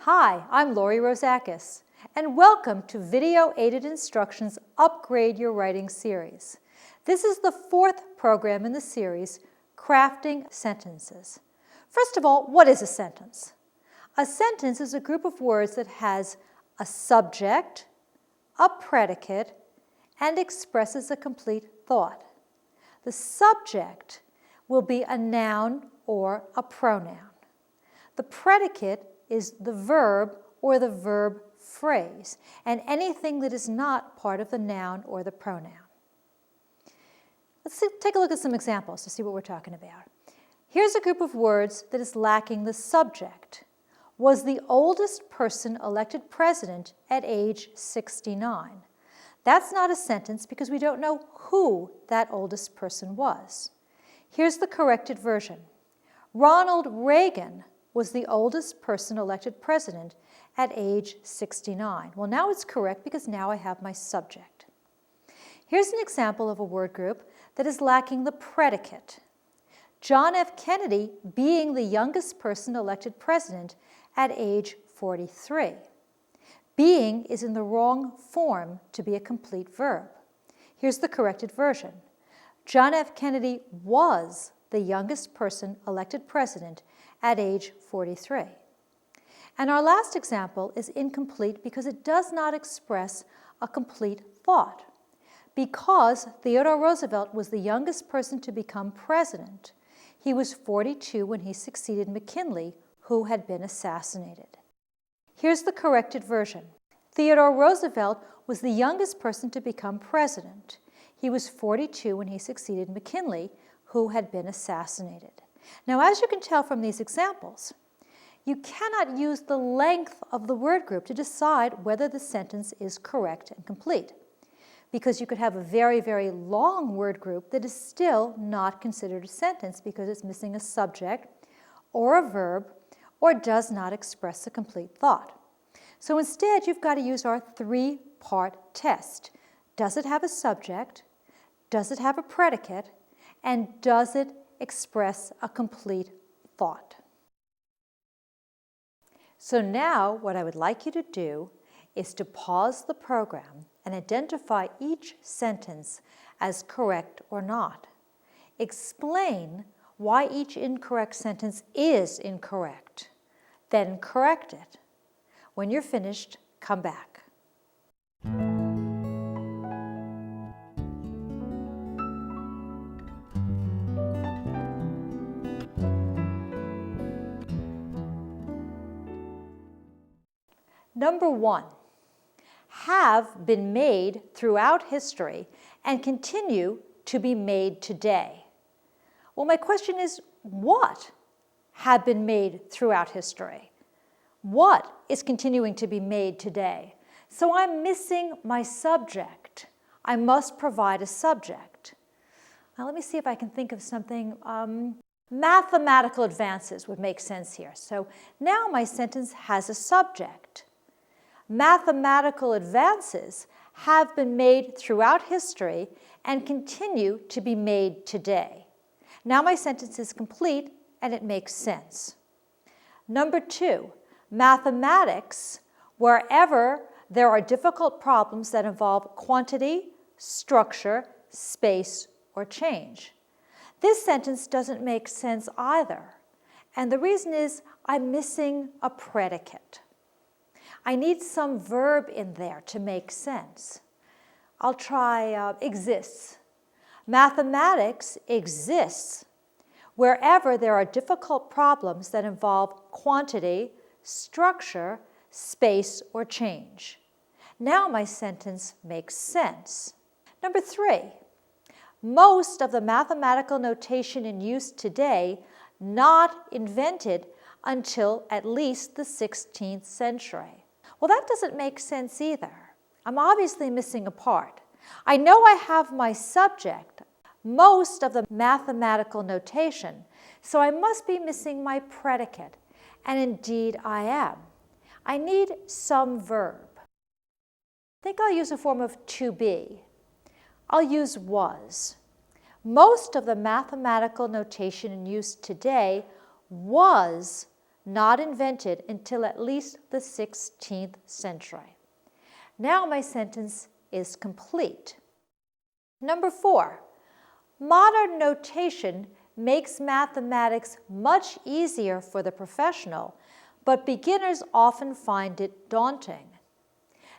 Hi, I'm Lori Rosakis, and welcome to Video Aided Instructions Upgrade Your Writing series. This is the fourth program in the series, Crafting Sentences. First of all, what is a sentence? A sentence is a group of words that has a subject, a predicate, and expresses a complete thought. The subject will be a noun or a pronoun. The predicate is the verb or the verb phrase, and anything that is not part of the noun or the pronoun. Let's take a look at some examples to see what we're talking about. Here's a group of words that is lacking the subject. Was the oldest person elected president at age 69? That's not a sentence because we don't know who that oldest person was. Here's the corrected version. Ronald Reagan was the oldest person elected president at age 69. Well, now it's correct because now I have my subject. Here's an example of a word group that is lacking the predicate. John F. Kennedy being the youngest person elected president at age 43. Being is in the wrong form to be a complete verb. Here's the corrected version. John F. Kennedy was the youngest person elected president at age 43. And our last example is incomplete because it does not express a complete thought. Because Theodore Roosevelt was the youngest person to become president, he was 42 when he succeeded McKinley, who had been assassinated. Here's the corrected version. Theodore Roosevelt was the youngest person to become president. He was 42 when he succeeded McKinley, who had been assassinated. Now, as you can tell from these examples, you cannot use the length of the word group to decide whether the sentence is correct and complete, because you could have a very, very long word group that is still not considered a sentence because it's missing a subject or a verb or does not express a complete thought. So instead, you've got to use our three-part test. Does it have a subject? Does it have a predicate? And does it express a complete thought? So now what I would like you to do is to pause the program and identify each sentence as correct or not. Explain why each incorrect sentence is incorrect. Then correct it. When you're finished, come back. Number 1, have been made throughout history and continue to be made today. Well, my question is, what have been made throughout history? What is continuing to be made today? So I'm missing my subject. I must provide a subject. Now let me see if I can think of something. Mathematical advances would make sense here. So now my sentence has a subject. Mathematical advances have been made throughout history and continue to be made today. Now my sentence is complete and it makes sense. Number 2, mathematics, wherever there are difficult problems that involve quantity, structure, space, or change. This sentence doesn't make sense either. And the reason is I'm missing a predicate. I need some verb in there to make sense. I'll try exists. Mathematics exists wherever there are difficult problems that involve quantity, structure, space, or change. Now my sentence makes sense. Number 3, most of the mathematical notation in use today not invented until at least the 16th century. Well, that doesn't make sense either. I'm obviously missing a part. I know I have my subject, most of the mathematical notation, so I must be missing my predicate, and indeed I am. I need some verb. I think I'll use a form of to be. I'll use was. Most of the mathematical notation in use today was not invented until at least the 16th century. Now my sentence is complete. Number 4, modern notation makes mathematics much easier for the professional, but beginners often find it daunting.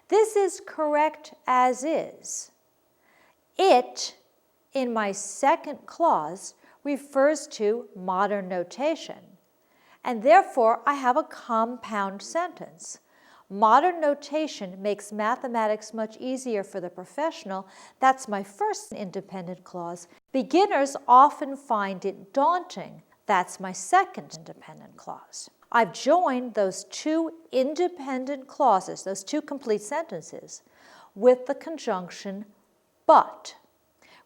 This is correct as is. It, in my second clause, refers to modern notation, and therefore I have a compound sentence. Modern notation makes mathematics much easier for the professional. That's my first independent clause. Beginners often find it daunting. That's my second independent clause. I've joined those two independent clauses, those two complete sentences, with the conjunction but.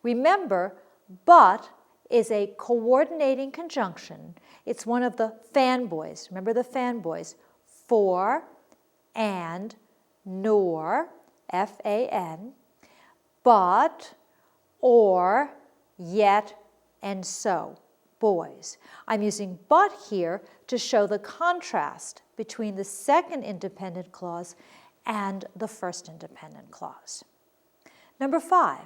Remember, but is a coordinating conjunction. It's one of the fanboys. Remember the fanboys? For, and, nor, F-A-N, but, or, yet, and so, boys. I'm using but here to show the contrast between the second independent clause and the first independent clause. Number 5,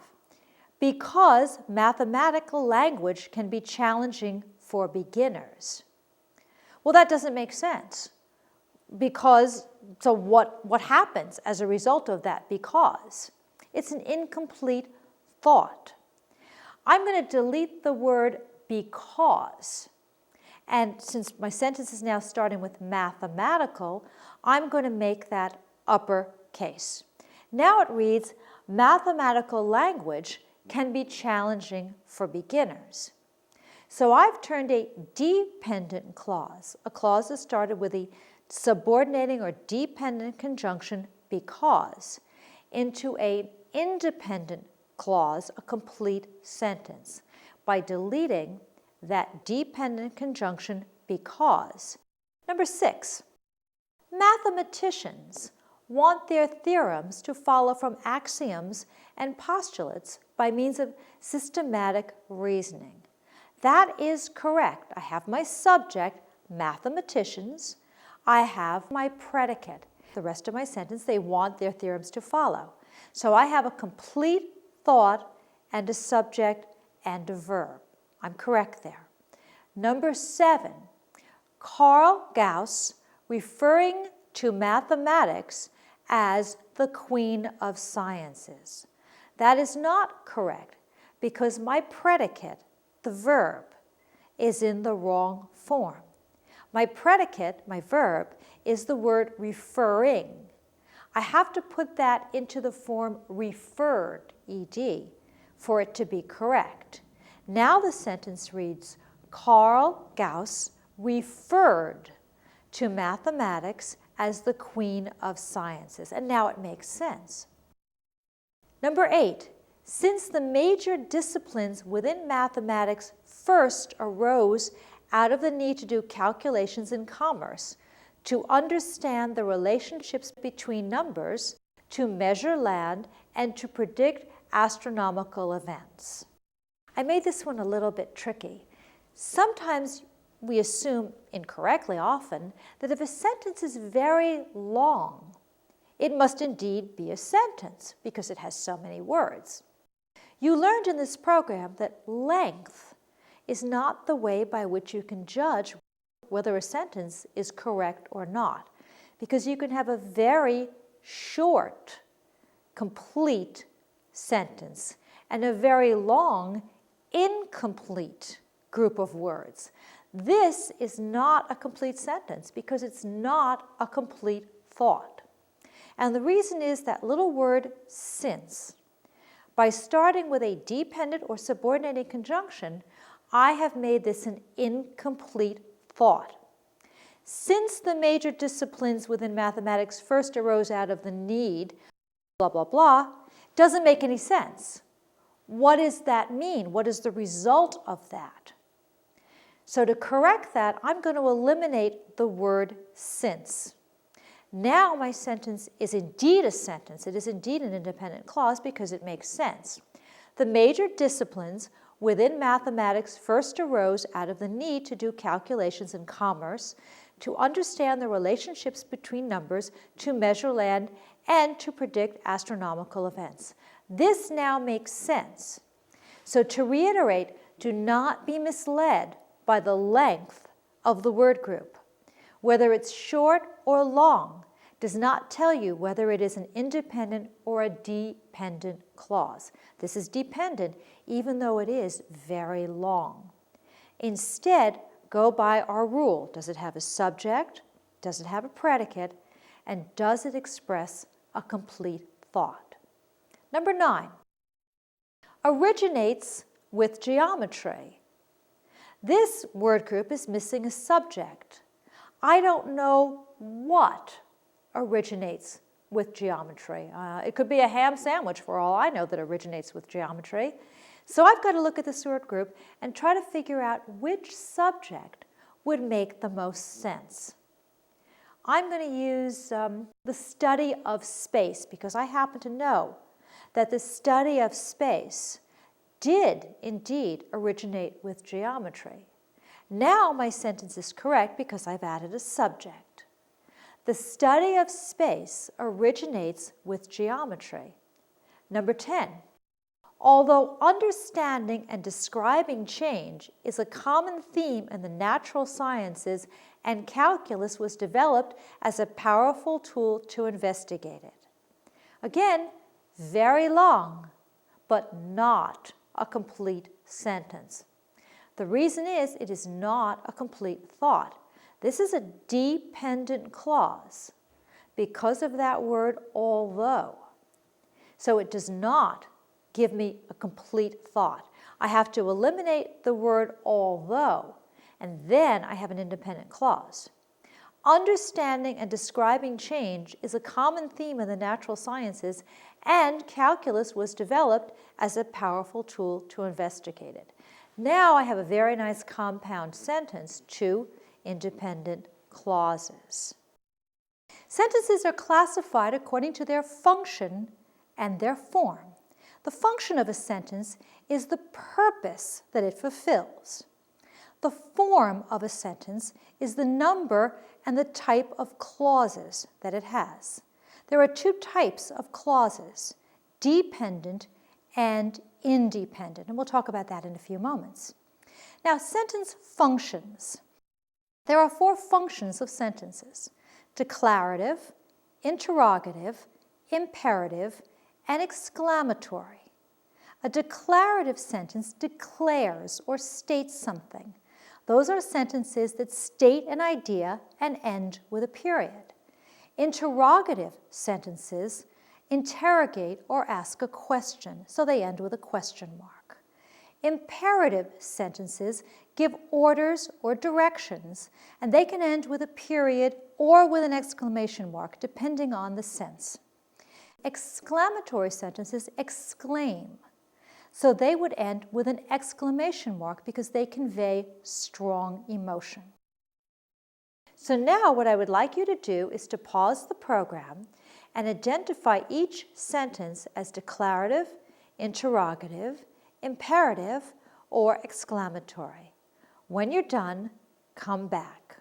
because mathematical language can be challenging for beginners. Well, that doesn't make sense. Because, so what happens as a result of that because? It's an incomplete thought. I'm going to delete the word because. And since my sentence is now starting with mathematical, I'm going to make that uppercase. Now it reads, mathematical language can be challenging for beginners. So I've turned a dependent clause, a clause that started with a subordinating or dependent conjunction because, into an independent clause, a complete sentence, by deleting that dependent conjunction because. Number 6, mathematicians want their theorems to follow from axioms and postulates by means of systematic reasoning. That is correct. I have my subject, mathematicians. I have my predicate. The rest of my sentence, they want their theorems to follow. So I have a complete thought and a subject and a verb. I'm correct there. Number 7, Carl Gauss, referring to mathematics as the queen of sciences. That is not correct because my predicate, the verb, is in the wrong form. My predicate, my verb, is the word referring. I have to put that into the form referred, ed, for it to be correct. Now the sentence reads, Carl Gauss referred to mathematics as the queen of sciences. And now it makes sense. Number 8, since the major disciplines within mathematics first arose out of the need to do calculations in commerce, to understand the relationships between numbers, to measure land, and to predict astronomical events. I made this one a little bit tricky. Sometimes we assume, incorrectly often, that if a sentence is very long, it must indeed be a sentence because it has so many words. You learned in this program that length is not the way by which you can judge whether a sentence is correct or not, because you can have a very short, complete sentence and a very long, incomplete group of words. This is not a complete sentence because it's not a complete thought. And the reason is that little word since. By starting with a dependent or subordinating conjunction, I have made this an incomplete thought. Since the major disciplines within mathematics first arose out of the need, blah, blah, blah, doesn't make any sense. What does that mean? What is the result of that? So to correct that, I'm going to eliminate the word since. Now my sentence is indeed a sentence. It is indeed an independent clause because it makes sense. The major disciplines within mathematics first arose out of the need to do calculations in commerce, to understand the relationships between numbers, to measure land, and to predict astronomical events. This now makes sense. So to reiterate, do not be misled by the length of the word group. Whether it's short or long does not tell you whether it is an independent or a dependent clause. This is dependent even though it is very long. Instead, go by our rule. Does it have a subject? Does it have a predicate? And does it express a complete thought? Number 9, originates with geometry. This word group is missing a subject. I don't know what originates with geometry. It could be a ham sandwich for all I know that originates with geometry. So I've got to look at this word group and try to figure out which subject would make the most sense. I'm going to use the study of space because I happen to know that the study of space did indeed originate with geometry. Now my sentence is correct because I've added a subject. The study of space originates with geometry. Number 10, although understanding and describing change is a common theme in the natural sciences and calculus was developed as a powerful tool to investigate it. Again, very long, but not a complete sentence. The reason is it is not a complete thought. This is a dependent clause because of that word although. So it does not give me a complete thought. I have to eliminate the word although, and then I have an independent clause. Understanding and describing change is a common theme in the natural sciences, and calculus was developed as a powerful tool to investigate it. Now I have a very nice compound sentence, 2 independent clauses. Sentences are classified according to their function and their form. The function of a sentence is the purpose that it fulfills. The form of a sentence is the number and the type of clauses that it has. There are 2 types of clauses, dependent and independent, and we'll talk about that in a few moments. Now, sentence functions. There are 4 functions of sentences: declarative, interrogative, imperative, and exclamatory. A declarative sentence declares or states something. Those are sentences that state an idea and end with a period. Interrogative sentences interrogate or ask a question, so they end with a question mark. Imperative sentences give orders or directions, and they can end with a period or with an exclamation mark, depending on the sense. Exclamatory sentences exclaim, so they would end with an exclamation mark because they convey strong emotion. So now what I would like you to do is to pause the program and identify each sentence as declarative, interrogative, imperative, or exclamatory. When you're done, come back.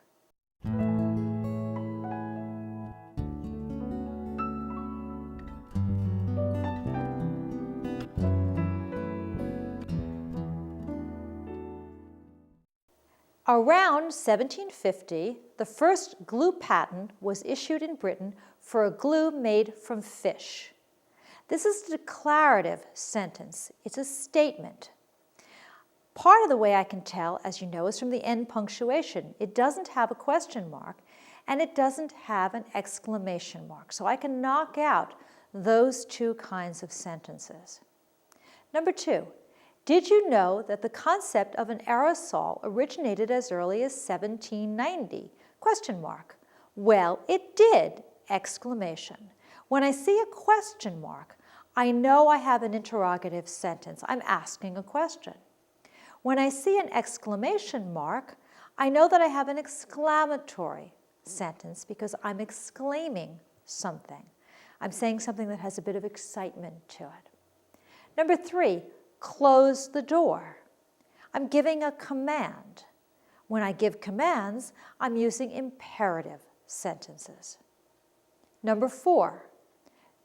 Around 1750, the first glue patent was issued in Britain for a glue made from fish. This is a declarative sentence. It's a statement. Part of the way I can tell, as you know, is from the end punctuation. It doesn't have a question mark, and it doesn't have an exclamation mark. So I can knock out those 2 kinds of sentences. Number 2. Did you know that the concept of an aerosol originated as early as 1790? Question mark. Well, it did! Exclamation. When I see a question mark, I know I have an interrogative sentence. I'm asking a question. When I see an exclamation mark, I know that I have an exclamatory sentence because I'm exclaiming something. I'm saying something that has a bit of excitement to it. Number 3. Close the door. I'm giving a command. When I give commands, I'm using imperative sentences. Number 4,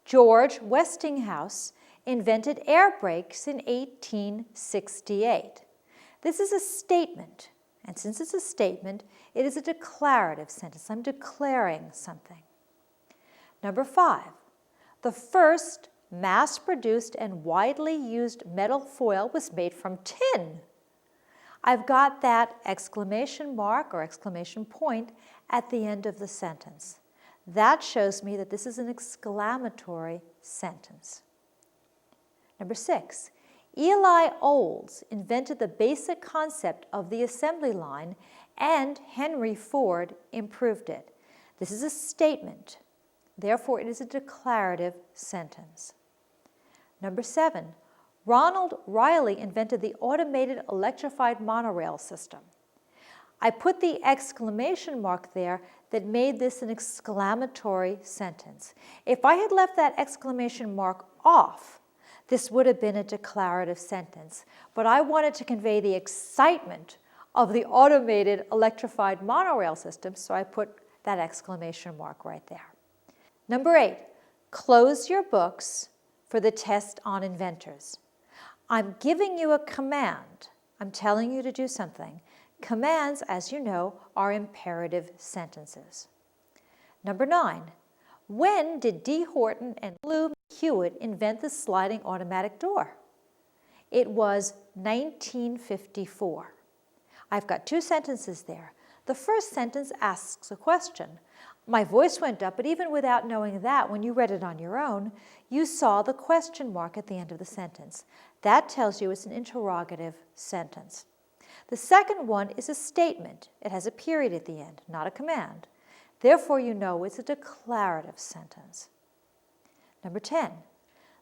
George Westinghouse invented air brakes in 1868. This is a statement, and since it's a statement, it is a declarative sentence. I'm declaring something. Number 5, the first mass-produced and widely used metal foil was made from tin. I've got that exclamation mark or exclamation point at the end of the sentence. That shows me that this is an exclamatory sentence. Number 6, Eli Olds invented the basic concept of the assembly line, and Henry Ford improved it. This is a statement. Therefore, it is a declarative sentence. Number 7, Ronald Riley invented the automated electrified monorail system. I put the exclamation mark there that made this an exclamatory sentence. If I had left that exclamation mark off, this would have been a declarative sentence. But I wanted to convey the excitement of the automated electrified monorail system, so I put that exclamation mark right there. Number 8, close your books for the test on inventors. I'm giving you a command. I'm telling you to do something. Commands, as you know, are imperative sentences. Number 9, when did D. Horton and Lou Hewitt invent the sliding automatic door? It was 1954. I've got 2 sentences there. The first sentence asks a question. My voice went up, but even without knowing that, when you read it on your own, you saw the question mark at the end of the sentence. That tells you it's an interrogative sentence. The second one is a statement. It has a period at the end, not a command. Therefore, you know it's a declarative sentence. Number 10,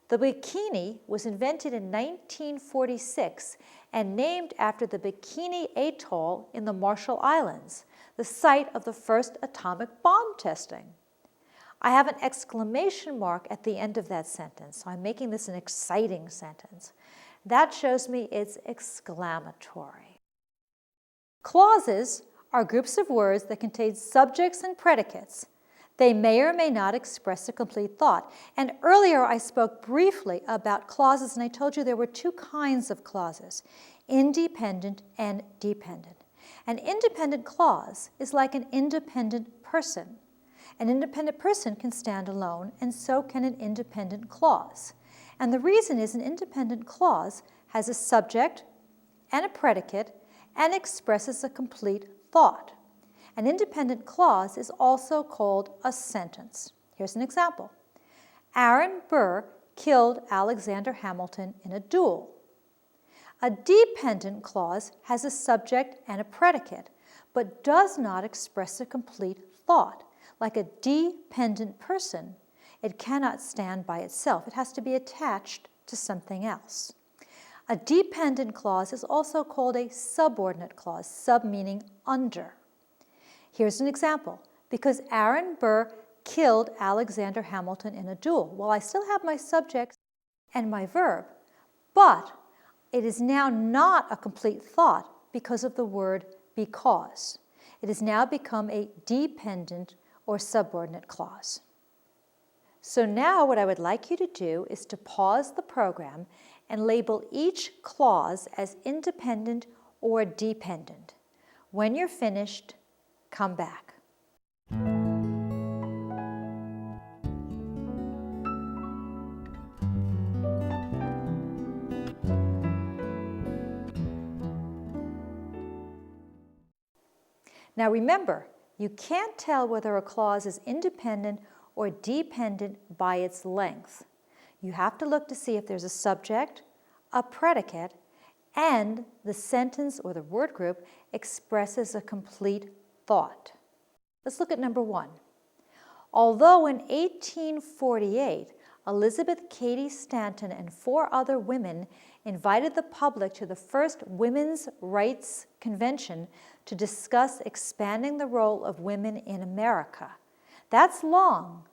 the bikini was invented in 1946 and named after the Bikini Atoll in the Marshall Islands, the site of the first atomic bomb testing. I have an exclamation mark at the end of that sentence, so I'm making this an exciting sentence. That shows me it's exclamatory. Clauses are groups of words that contain subjects and predicates. They may or may not express a complete thought. And earlier I spoke briefly about clauses, and I told you there were 2 kinds of clauses, independent and dependent. An independent clause is like an independent person. An independent person can stand alone, and so can an independent clause. And the reason is an independent clause has a subject and a predicate and expresses a complete thought. An independent clause is also called a sentence. Here's an example. Aaron Burr killed Alexander Hamilton in a duel. A dependent clause has a subject and a predicate, but does not express a complete thought. Like a dependent person, it cannot stand by itself. It has to be attached to something else. A dependent clause is also called a subordinate clause, sub meaning under. Here's an example. Because Aaron Burr killed Alexander Hamilton in a duel. Well, I still have my subject and my verb, but it is now not a complete thought because of the word because. It has now become a dependent or subordinate clause. So now what I would like you to do is to pause the program and label each clause as independent or dependent. When you're finished, come back. Now remember, you can't tell whether a clause is independent or dependent by its length. You have to look to see if there's a subject, a predicate, and the sentence or the word group expresses a complete thought. Let's look at number 1. Although in 1848, Elizabeth Cady Stanton and 4 other women invited the public to the first Women's Rights Convention to discuss expanding the role of women in America. That's long,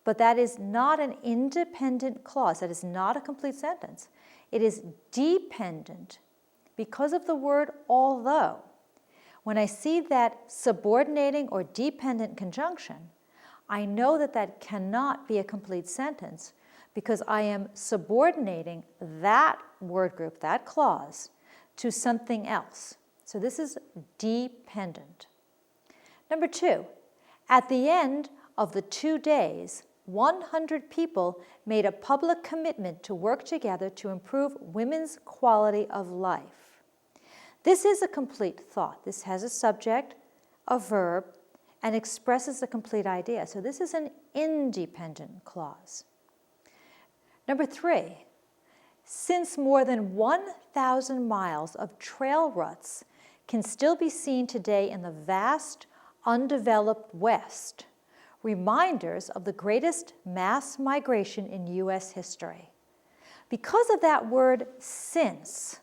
but that is not an independent clause. That is not a complete sentence. It is dependent because of the word although. When I see that subordinating or dependent conjunction, I know that that cannot be a complete sentence because I am subordinating that word group, that clause, to something else. So this is dependent. Number 2, at the end of the 2 days, 100 people made a public commitment to work together to improve women's quality of life. This is a complete thought. This has a subject, a verb, and expresses a complete idea. So this is an independent clause. Number 3, since more than 1,000 miles of trail ruts can still be seen today in the vast, undeveloped West, reminders of the greatest mass migration in U.S. history. Because of that word since,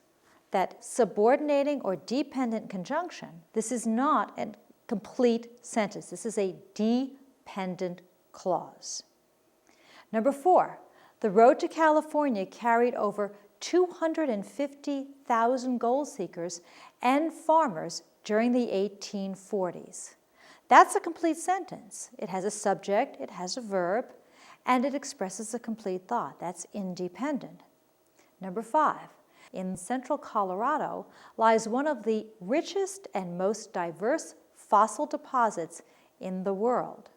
that subordinating or dependent conjunction, this is not a complete sentence. This is a dependent clause. Number 4, the road to California carried over 250,000 gold seekers and farmers during the 1840s. That's a complete sentence. It has a subject, it has a verb, and it expresses a complete thought. That's independent. Number 5, in central Colorado lies one of the richest and most diverse fossil deposits in the world.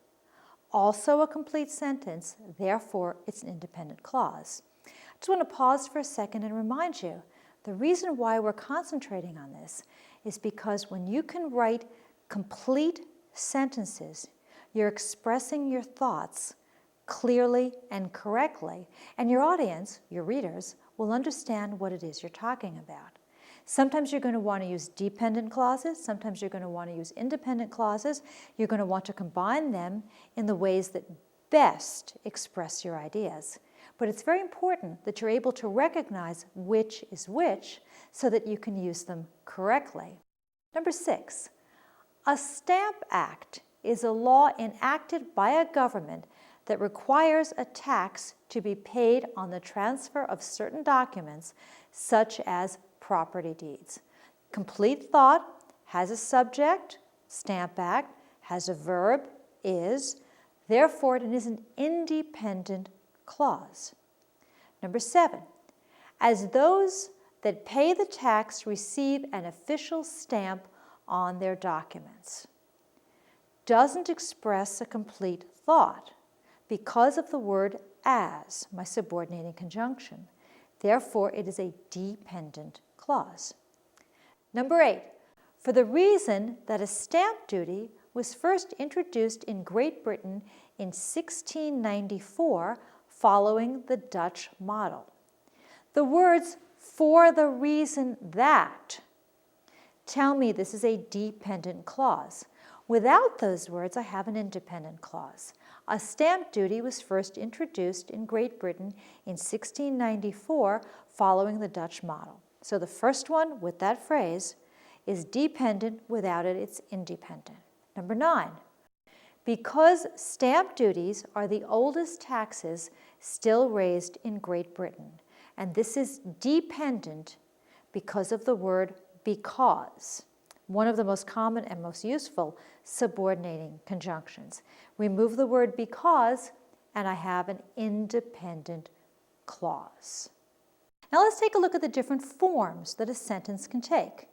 Also a complete sentence, therefore it's an independent clause. I just want to pause for a second and remind you, the reason why we're concentrating on this is because when you can write complete sentences, you're expressing your thoughts clearly and correctly, and your audience, your readers, will understand what it is you're talking about. Sometimes you're going to want to use dependent clauses, sometimes you're going to want to use independent clauses. You're going to want to combine them in the ways that best express your ideas. But it's very important that you're able to recognize which is which so that you can use them correctly. Number 6, a Stamp Act is a law enacted by a government that requires a tax to be paid on the transfer of certain documents, such as property deeds. Complete thought, has a subject, Stamp Act, has a verb, is, therefore it is an independent clause. Number 7, as those that pay the tax receive an official stamp on their documents. Doesn't express a complete thought because of the word as, my subordinating conjunction. Therefore, it is a dependent clause. Number 8, for the reason that a stamp duty was first introduced in Great Britain in 1694 following the Dutch model. The words for the reason that tell me this is a dependent clause. Without those words, I have an independent clause. A stamp duty was first introduced in Great Britain in 1694 following the Dutch model. So the first one with that phrase is dependent. Without it, it's independent. Number 9, because stamp duties are the oldest taxes still raised in Great Britain. And this is dependent because of the word because, one of the most common and most useful subordinating conjunctions. Remove the word because, and I have an independent clause. Now let's take a look at the different forms that a sentence can take.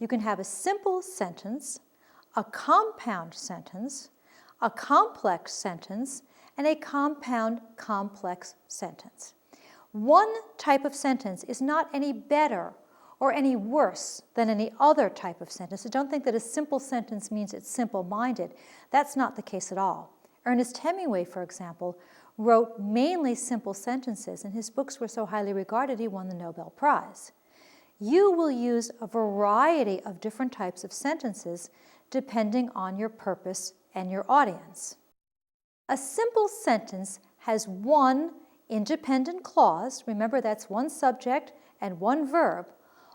You can have a simple sentence, a compound sentence, a complex sentence, and a compound complex sentence. One type of sentence is not any better or any worse than any other type of sentence. So don't think that a simple sentence means it's simple-minded. That's not the case at all. Ernest Hemingway, for example, wrote mainly simple sentences, and his books were so highly regarded he won the Nobel Prize. You will use a variety of different types of sentences depending on your purpose and your audience. A simple sentence has one independent clause. Remember, that's one subject and one verb,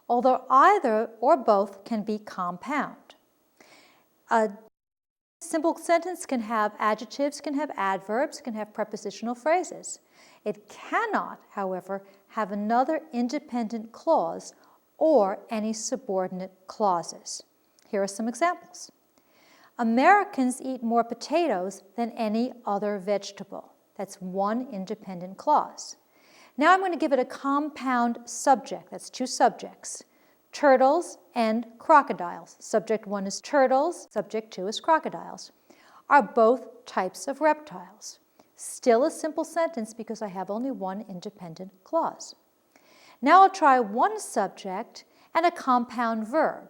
although either or both can be compound. A simple sentence can have adjectives, can have adverbs, can have prepositional phrases. It cannot, however, have another independent clause or any subordinate clauses. Here are some examples. Americans eat more potatoes than any other vegetable. That's one independent clause. Now I'm going to give it a compound subject. That's two subjects. Turtles and crocodiles. Subject 1 is turtles, subject 2 is crocodiles. Are both types of reptiles. Still a simple sentence because I have only one independent clause. Now I'll try one subject and a compound verb.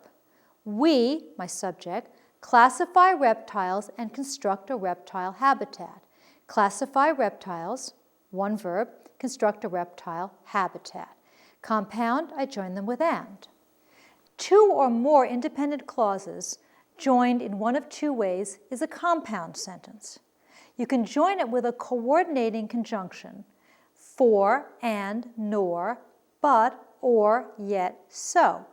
We, my subject, classify reptiles and construct a reptile habitat. Classify reptiles, one verb, construct a reptile habitat. Compound, I join them with and. Two or more independent clauses joined in one of two ways is a compound sentence. You can join it with a coordinating conjunction, for, and, nor, but, or, yet, so.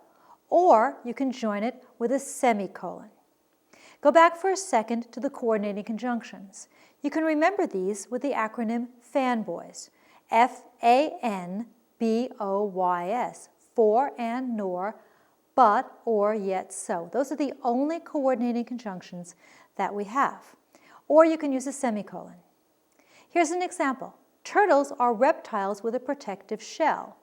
Or you can join it with a semicolon. Go back for a second to the coordinating conjunctions. You can remember these with the acronym FANBOYS. F-A-N-B-O-Y-S. For and nor, but, or, yet, so. Those are the only coordinating conjunctions that we have. Or you can use a semicolon. Here's an example. Turtles are reptiles with a protective shell,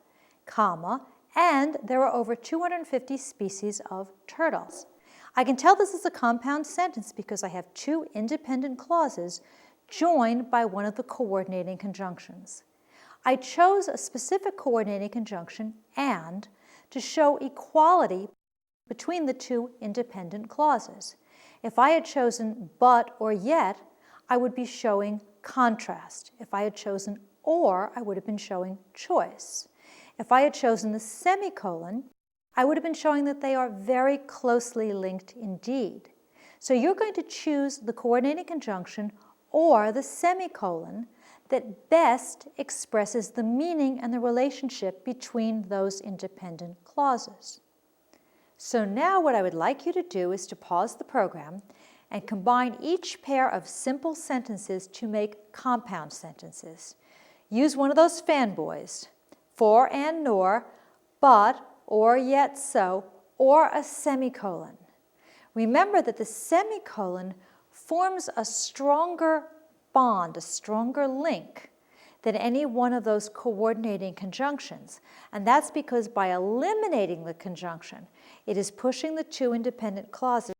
comma, and there are over 250 species of turtles. I can tell this is a compound sentence because I have two independent clauses joined by one of the coordinating conjunctions. I chose a specific coordinating conjunction, and, to show equality between the two independent clauses. If I had chosen but or yet, I would be showing contrast. If I had chosen or, I would have been showing choice. If I had chosen the semicolon, I would have been showing that they are very closely linked indeed. So you're going to choose the coordinating conjunction or the semicolon that best expresses the meaning and the relationship between those independent clauses. So now what I would like you to do is to pause the program and combine each pair of simple sentences to make compound sentences. Use one of those fanboys, for and nor, but, or, yet, so, or a semicolon. Remember that the semicolon forms a stronger bond, a stronger link than any one of those coordinating conjunctions. And that's because by eliminating the conjunction, it is pushing the two independent clauses